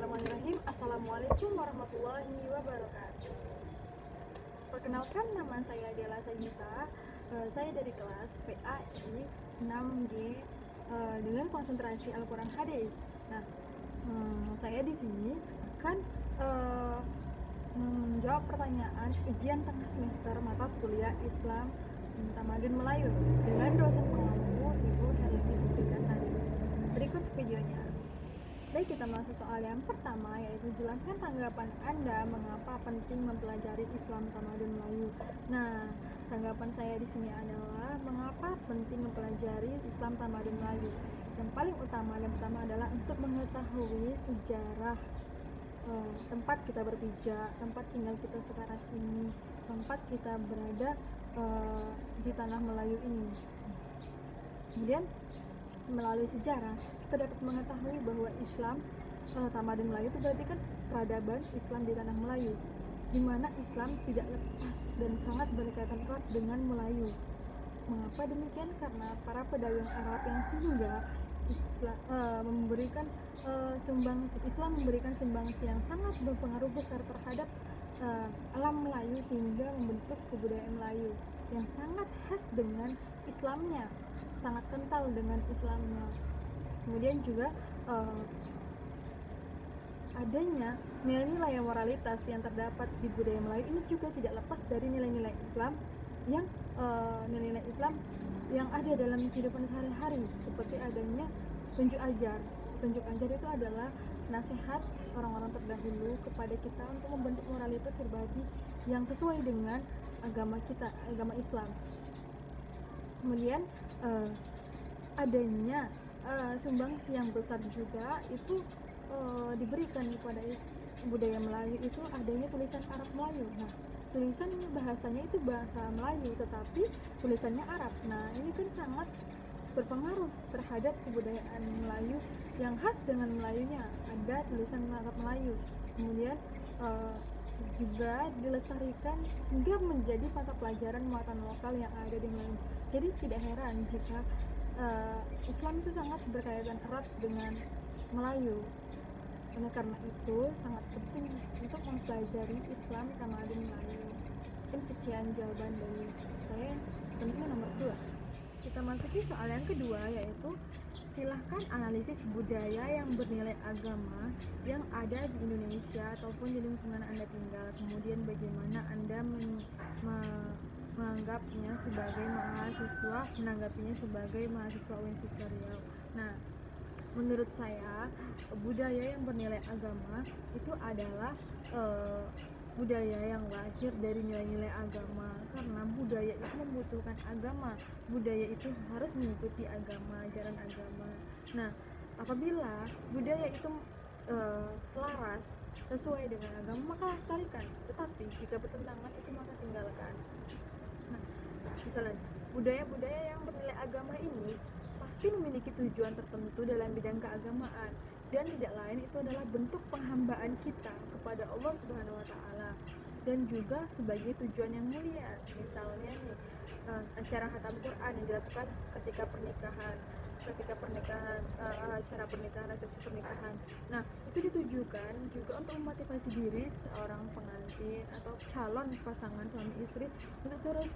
Bismillahirrahmanirrahim. Assalamualaikum warahmatullahi wabarakatuh. Perkenalkan, nama saya adalah Sajita. Saya dari kelas PAI 6G dengan konsentrasi Al-Quran Hadis. Nah, saya di sini akan menjawab pertanyaan ujian tengah semester mata kuliah Islam Tamadun Melayu dengan dosen pengampu Ibu Herlini Puspitasari. Berikut videonya. Baik, kita masuk soal yang pertama, yaitu jelaskan tanggapan Anda mengapa penting mempelajari Islam Tamadun Melayu. Nah, tanggapan saya di sini adalah mengapa penting mempelajari Islam Tamadun Melayu. Yang paling utama adalah untuk mengetahui sejarah tempat kita berpijak, tempat tinggal kita sekarang ini, tempat kita berada di tanah Melayu ini. Kemudian melalui sejarah kita dapat mengetahui bahwa Islam Tamadun Melayu itu berarti kan peradaban Islam di tanah Melayu, di mana Islam tidak lepas dan sangat berkaitan erat dengan Melayu. Mengapa demikian? Karena para pedagang Arab yang singgah Islam memberikan sumbangsi yang sangat berpengaruh besar terhadap alam Melayu, sehingga membentuk kebudayaan Melayu yang sangat khas dengan Islamnya, sangat kental dengan Islamnya. Kemudian juga adanya nilai-nilai moralitas yang terdapat di budaya Melayu ini juga tidak lepas dari nilai-nilai Islam nilai-nilai Islam yang ada dalam kehidupan sehari-hari, seperti adanya tunjuk ajar. Tunjuk ajar itu adalah nasihat orang-orang terdahulu kepada kita untuk membentuk moralitas pribadi yang sesuai dengan agama kita, agama Islam. Kemudian adanya sumbangsi yang besar juga itu diberikan kepada budaya Melayu, itu adanya tulisan Arab Melayu. Nah, tulisannya bahasanya itu bahasa Melayu tetapi tulisannya Arab. Nah, ini kan sangat berpengaruh terhadap kebudayaan Melayu yang khas dengan Melayunya, ada tulisan Arab Melayu. Kemudian juga dilestarikan hingga menjadi mata pelajaran muatan lokal yang ada di Melayu. Jadi tidak heran jika Islam itu sangat berkaitan erat dengan Melayu. Karena itu sangat penting untuk mempelajari Islam Tamadun Melayu. Mungkin sekian jawaban dari saya. Tentunya nomor 2. Kita masuki soal yang kedua, yaitu silahkan analisis budaya yang bernilai agama yang ada di Indonesia ataupun di lingkungan Anda tinggal. Kemudian bagaimana Anda menanggapinya sebagai mahasiswa Universitas Riau. Nah, menurut saya budaya yang bernilai agama itu adalah budaya yang lahir dari nilai-nilai agama, karena budaya itu membutuhkan agama, budaya itu harus mengikuti agama, ajaran agama. Nah, apabila budaya itu selaras sesuai dengan agama, maka lestarikan, tetapi jika bertentangan itu maka tinggalkan. Nah, misalnya budaya-budaya yang bernilai agama ini pasti memiliki tujuan tertentu dalam bidang keagamaan, dan tidak lain itu adalah bentuk penghambaan kita kepada Allah Subhanahu wa Ta'ala, dan juga sebagai tujuan yang mulia. Misalnya nih, acara khatam Quran yang dilakukan ketika pernikahan, acara pernikahan, resepsi pernikahan. Nah, itu ditujukan juga untuk memotivasi diri seorang pengantin atau calon pasangan suami istri untuk terus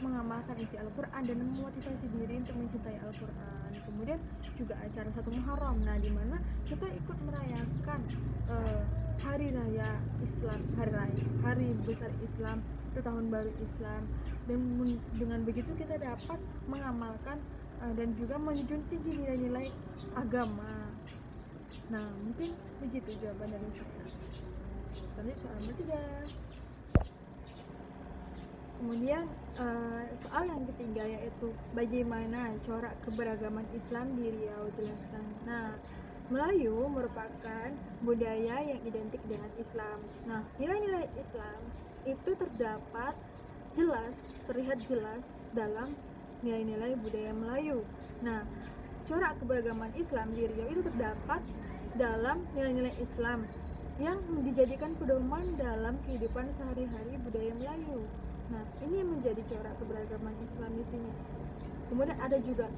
mengamalkan isi Al-Quran dan memotivasi diri untuk mencintai Al-Quran. Kemudian juga acara 1 Muharram, nah di mana kita ikut merayakan hari raya Islam, hari besar Islam, itu tahun baru Islam, dan dengan begitu kita dapat mengamalkan dan juga menjunjung tinggi nilai-nilai agama. Nah, mungkin begitu jawaban dari saya. Tadi soal nomor 3. Kemudian soal yang ketiga, yaitu bagaimana corak keberagaman Islam di Riau, jelaskan. Nah, Melayu merupakan budaya yang identik dengan Islam. Nah, nilai-nilai Islam itu terlihat jelas dalam nilai-nilai budaya Melayu. Nah, corak keberagaman Islam di Riau itu terdapat dalam nilai-nilai Islam yang dijadikan pedoman dalam kehidupan sehari-hari budaya Melayu. Nah, ini menjadi corak keberagaman Islam di sini. Kemudian ada juga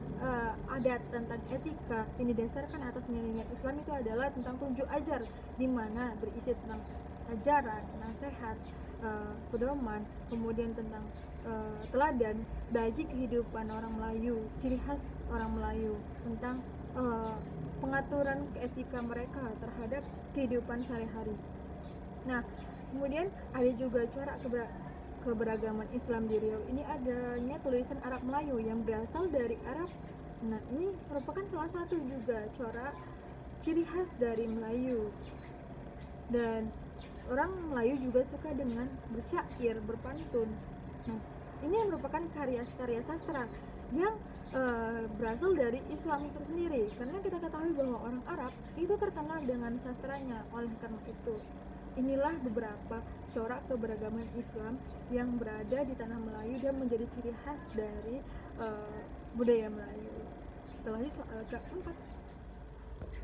adat tentang etika ini didasarkan atas nilai-nilai Islam, itu adalah tentang tunjuk ajar, di mana berisi tentang ajaran, nasihat, pedoman, kemudian tentang teladan bagi kehidupan orang Melayu, ciri khas orang Melayu, tentang pengaturan etika mereka terhadap kehidupan sehari-hari. Nah, kemudian ada juga corak keberagaman Islam di Riau. Ini adanya tulisan Arab Melayu yang berasal dari Arab. Nah, ini merupakan salah satu juga corak ciri khas dari Melayu. Dan orang Melayu juga suka dengan bersyair, berpantun. Nah, ini merupakan karya sastra yang berasal dari Islam itu sendiri, karena kita ketahui bahwa orang Arab itu terkenal dengan sastranya. Oleh karena itu, inilah beberapa corak keberagaman Islam yang berada di tanah Melayu dan menjadi ciri khas dari budaya Melayu. Setelah itu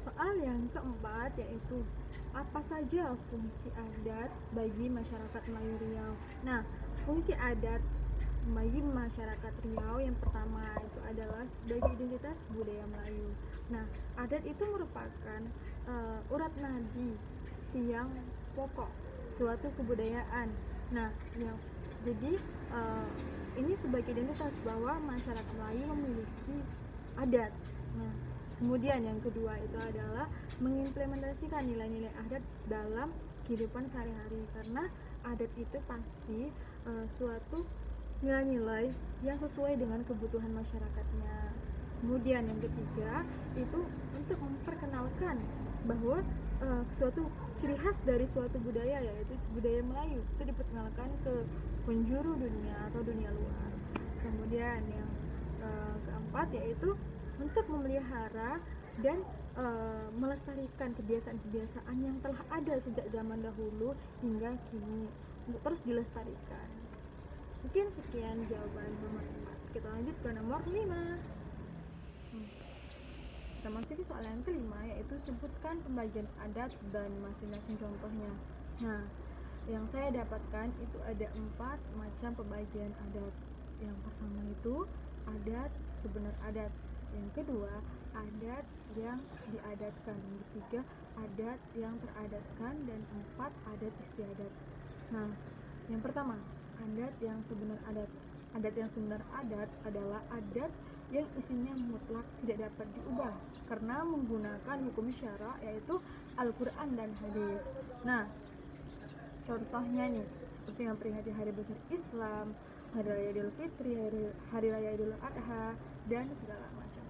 soal yang keempat yaitu apa saja fungsi adat bagi masyarakat Melayu Riau. Nah, fungsi adat bagi masyarakat Riau yang pertama itu adalah sebagai identitas budaya Melayu. Nah, adat itu merupakan urat nadi yang pokok suatu kebudayaan. Nah, jadi ini sebagai identitas bahwa masyarakat Melayu memiliki adat. Nah, kemudian yang kedua itu adalah mengimplementasikan nilai-nilai adat dalam kehidupan sehari-hari, karena adat itu pasti suatu nilai-nilai yang sesuai dengan kebutuhan masyarakatnya. Kemudian yang ketiga itu untuk memperkenalkan bahwa suatu ciri khas dari suatu budaya, yaitu budaya Melayu, itu diperkenalkan ke penjuru dunia atau dunia luar. Kemudian yang keempat yaitu untuk memelihara dan melestarikan kebiasaan-kebiasaan yang telah ada sejak zaman dahulu hingga kini untuk terus dilestarikan. Mungkin sekian jawaban nomor 4. Kita lanjut ke nomor 5. Kita masuk ke soal yang kelima, yaitu sebutkan pembagian adat dan masing-masing contohnya. Nah, yang saya dapatkan itu ada 4 macam pembagian adat. Yang pertama itu adat sebenar adat. Yang kedua, adat yang diadatkan. Yang ketiga, adat yang teradatkan. Dan 4, adat istiadat. Nah, yang pertama, adat yang sebenar adat. Adat yang sebenar adat adalah adat yang isinya mutlak tidak dapat diubah karena menggunakan hukum syara, yaitu Al-Quran dan hadis. Nah, contohnya nih, seperti yang memperingati hari besar Islam, hari raya Idul Fitri, hari raya Idul Adha, dan segala macam.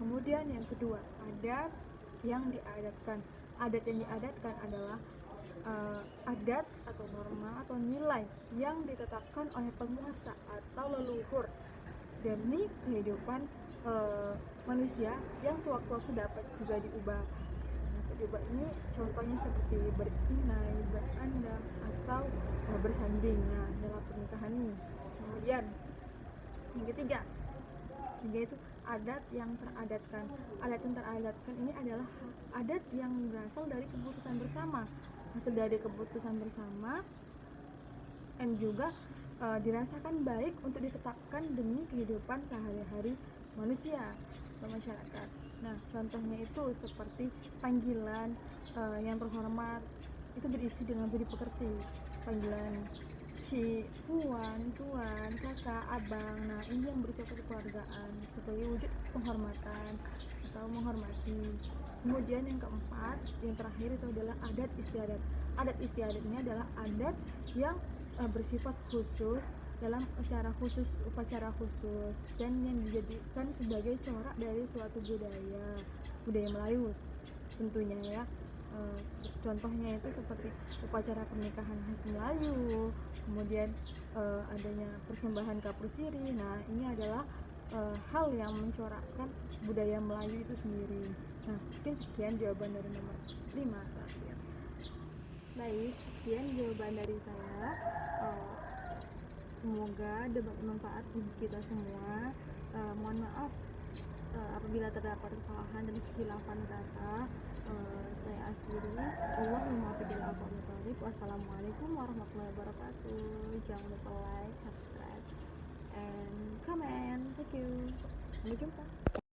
Kemudian yang kedua, adat yang diadatkan. Adat yang diadatkan adalah adat atau norma atau nilai yang ditetapkan oleh penguasa atau leluhur demi kehidupan manusia yang sewaktu-waktu dapat juga diubah. Diubah ini contohnya seperti berinai, berandam, atau bersanding. Nah, dalam pernikahan ini. Kemudian yang ketiga itu adat yang teradatkan. Adat yang teradatkan ini adalah adat yang berasal dari keputusan bersama, hasil dari keputusan bersama, dan juga dirasakan baik untuk ditetapkan demi kehidupan sehari-hari manusia atau masyarakat. Nah, contohnya itu seperti panggilan yang terhormat itu berisi dengan budi pekerti, panggilan ci, puan, tuan, kakak, abang. Nah, ini yang bersifat kekeluargaan sebagai wujud penghormatan atau menghormati. Kemudian yang keempat, yang terakhir itu adalah adat istiadat. Adat istiadat ini adalah adat yang bersifat khusus dalam upacara khusus dan yang dijadikan sebagai corak dari suatu budaya Melayu tentunya ya. Contohnya itu seperti upacara pernikahan khas Melayu, kemudian adanya persembahan kapur siri. Nah, ini adalah hal yang mencorakkan budaya Melayu itu sendiri. Nah, mungkin sekian jawaban dari nomor 5 terakhir. Baik, sekian jawaban dari saya. Semoga dapat bermanfaat bagi kita semua. Mohon maaf apabila terdapat kesalahan dan kekhilafan kata. Saya akhiri. Wassalamualaikum warahmatullahi wabarakatuh. Jangan lupa like, subscribe, and comment. Thank you. Sampai jumpa.